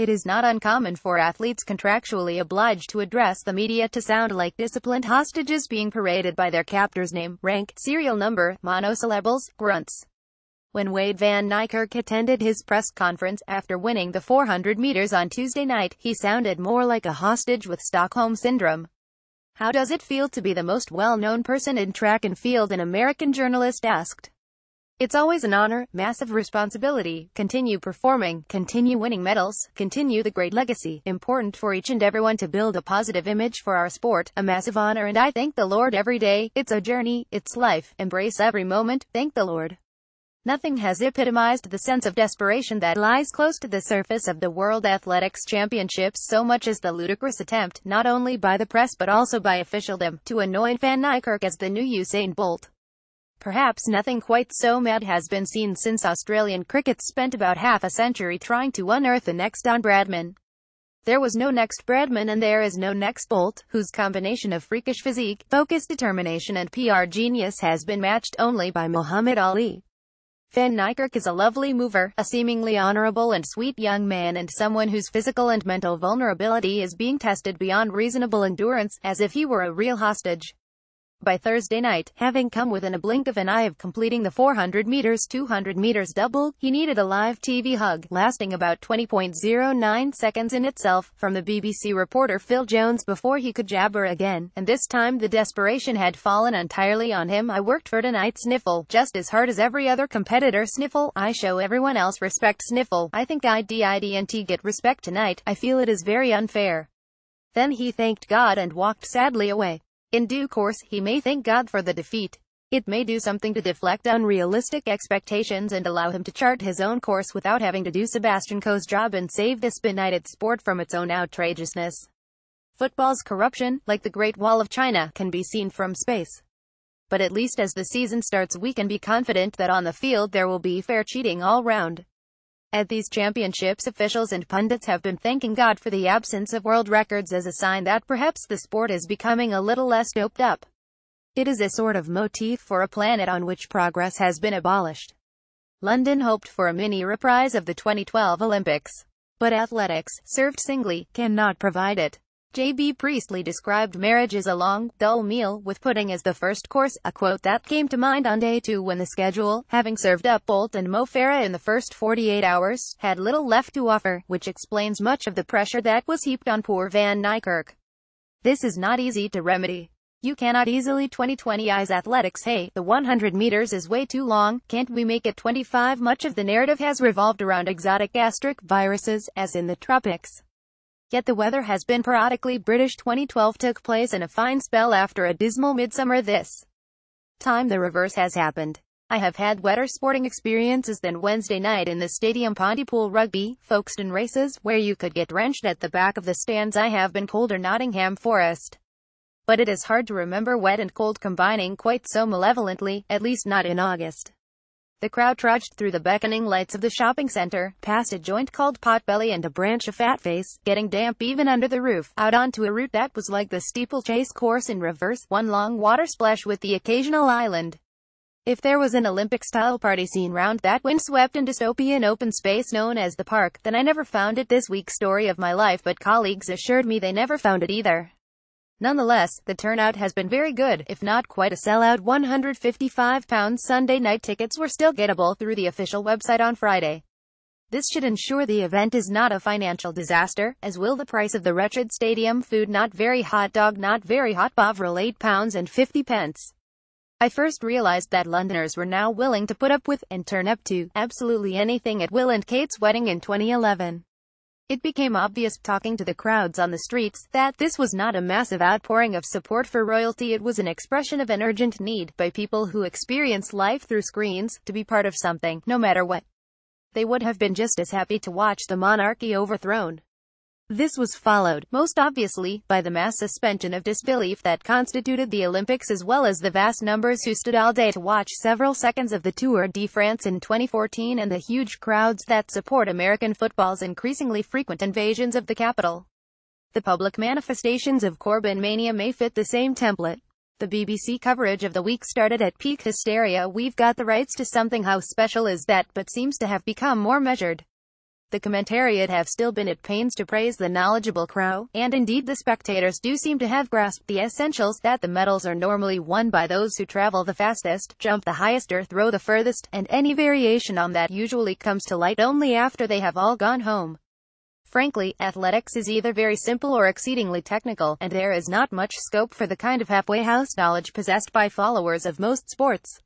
It is not uncommon for athletes contractually obliged to address the media to sound like disciplined hostages being paraded by their captor's name, rank, serial number, monosyllables, grunts. When Wade Van Niekerk attended his press conference after winning the 400 meters on Tuesday night, he sounded more like a hostage with Stockholm Syndrome. "How does it feel to be the most well-known person in track and field?" an American journalist asked. "It's always an honor, massive responsibility, continue performing, continue winning medals, continue the great legacy, important for each and everyone to build a positive image for our sport, a massive honor, and I thank the Lord every day. It's a journey, it's life, embrace every moment, thank the Lord." Nothing has epitomized the sense of desperation that lies close to the surface of the World Athletics Championships so much as the ludicrous attempt, not only by the press but also by officialdom, to anoint Van Niekerk as the new Usain Bolt. Perhaps nothing quite so mad has been seen since Australian cricket spent about half a century trying to unearth the next Don Bradman. There was no next Bradman and there is no next Bolt, whose combination of freakish physique, focused determination and PR genius has been matched only by Muhammad Ali. Van Niekerk is a lovely mover, a seemingly honorable and sweet young man and someone whose physical and mental vulnerability is being tested beyond reasonable endurance, as if he were a real hostage. By Thursday night, having come within a blink of an eye of completing the 400 meters 200 meters double, he needed a live TV hug, lasting about 20.09 seconds in itself, from the BBC reporter Phil Jones before he could jabber again, and this time the desperation had fallen entirely on him. "I worked for tonight, sniffle, just as hard as every other competitor, sniffle. I show everyone else respect, sniffle. I think I didn't get respect tonight. I feel it is very unfair." Then he thanked God and walked sadly away. In due course, he may thank God for the defeat. It may do something to deflect unrealistic expectations and allow him to chart his own course without having to do Sebastian Coe's job and save this benighted sport from its own outrageousness. Football's corruption, like the Great Wall of China, can be seen from space. But at least as the season starts we can be confident that on the field there will be fair cheating all round. At these championships, officials and pundits have been thanking God for the absence of world records as a sign that perhaps the sport is becoming a little less doped up. It is a sort of motif for a planet on which progress has been abolished. London hoped for a mini reprise of the 2012 Olympics. But athletics, served singly, cannot provide it. J.B. Priestley described marriage as a long, dull meal, with pudding as the first course, a quote that came to mind on day 2 when the schedule, having served up Bolt and Mo Farah in the first 48 hours, had little left to offer, which explains much of the pressure that was heaped on poor Van Niekerk. This is not easy to remedy. You cannot easily 2020ize athletics. Hey, the 100 meters is way too long, can't we make it 25? Much of the narrative has revolved around exotic gastric viruses, as in the tropics. Yet the weather has been periodically British. 2012 took place in a fine spell after a dismal midsummer. This time the reverse has happened. I have had wetter sporting experiences than Wednesday night in the Stadium Pontypool Rugby, Folkestone races, where you could get drenched at the back of the stands. I have been colder Nottingham Forest. But it is hard to remember wet and cold combining quite so malevolently, at least not in August. The crowd trudged through the beckoning lights of the shopping center, past a joint called Potbelly and a branch of Fatface, getting damp even under the roof, out onto a route that was like the steeplechase course in reverse, one long water splash with the occasional island. If there was an Olympic-style party scene round that windswept and dystopian open space known as the park, then I never found it. This week's story of my life, but colleagues assured me they never found it either. Nonetheless, the turnout has been very good, if not quite a sellout. £155 Sunday night tickets were still gettable through the official website on Friday. This should ensure the event is not a financial disaster, as will the price of the wretched stadium food. Not very hot dog, not very hot bovril, £8.50. I first realized that Londoners were now willing to put up with, and turn up to, absolutely anything at Will and Kate's wedding in 2011. It became obvious, talking to the crowds on the streets, that this was not a massive outpouring of support for royalty. It was an expression of an urgent need, by people who experience life through screens, to be part of something, no matter what. They would have been just as happy to watch the monarchy overthrown. This was followed, most obviously, by the mass suspension of disbelief that constituted the Olympics, as well as the vast numbers who stood all day to watch several seconds of the Tour de France in 2014 and the huge crowds that support American football's increasingly frequent invasions of the capital. The public manifestations of Corbyn mania may fit the same template. The BBC coverage of the week started at peak hysteria. We've got the rights to something, how special is that, but seems to have become more measured. The commentariat have still been at pains to praise the knowledgeable crow, and indeed the spectators do seem to have grasped the essentials, that the medals are normally won by those who travel the fastest, jump the highest or throw the furthest, and any variation on that usually comes to light only after they have all gone home. Frankly, athletics is either very simple or exceedingly technical, and there is not much scope for the kind of halfway house knowledge possessed by followers of most sports.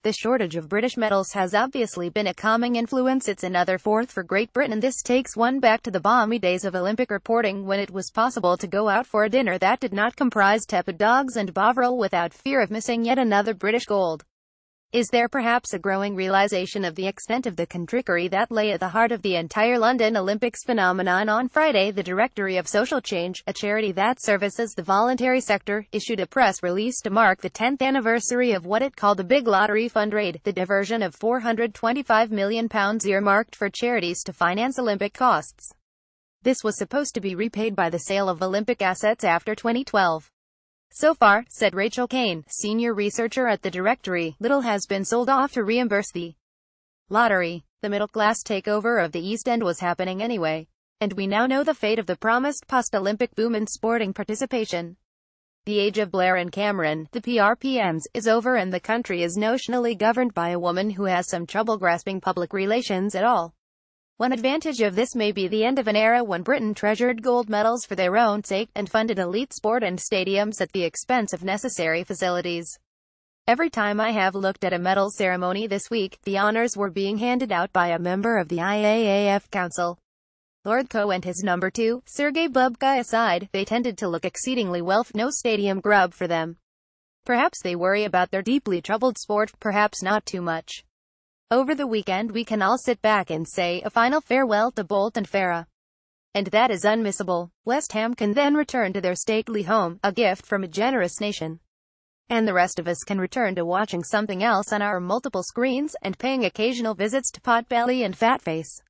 The shortage of British medals has obviously been a calming influence. It's another fourth for Great Britain. This takes one back to the balmy days of Olympic reporting, when it was possible to go out for a dinner that did not comprise tepid dogs and Bovril without fear of missing yet another British gold. Is there perhaps a growing realization of the extent of the contrickery that lay at the heart of the entire London Olympics phenomenon? On Friday, the Directory of Social Change, a charity that services the voluntary sector, issued a press release to mark the 10th anniversary of what it called the Big Lottery Fund raid, the diversion of £425 million earmarked for charities to finance Olympic costs. This was supposed to be repaid by the sale of Olympic assets after 2012. So far, said Rachel Kane, senior researcher at the Directory, little has been sold off to reimburse the lottery. The middle-class takeover of the East End was happening anyway. And we now know the fate of the promised post-Olympic boom in sporting participation. The age of Blair and Cameron, the PRPMs, is over, and the country is notionally governed by a woman who has some trouble grasping public relations at all. One advantage of this may be the end of an era when Britain treasured gold medals for their own sake, and funded elite sport and stadiums at the expense of necessary facilities. Every time I have looked at a medal ceremony this week, the honors were being handed out by a member of the IAAF Council. Lord Coe and his number 2, Sergei Bubka aside, they tended to look exceedingly well. No stadium grub for them. Perhaps they worry about their deeply troubled sport, perhaps not too much. Over the weekend we can all sit back and say a final farewell to Bolt and Farah. And that is unmissable. West Ham can then return to their stately home, a gift from a generous nation. And the rest of us can return to watching something else on our multiple screens, and paying occasional visits to Potbelly and Fatface.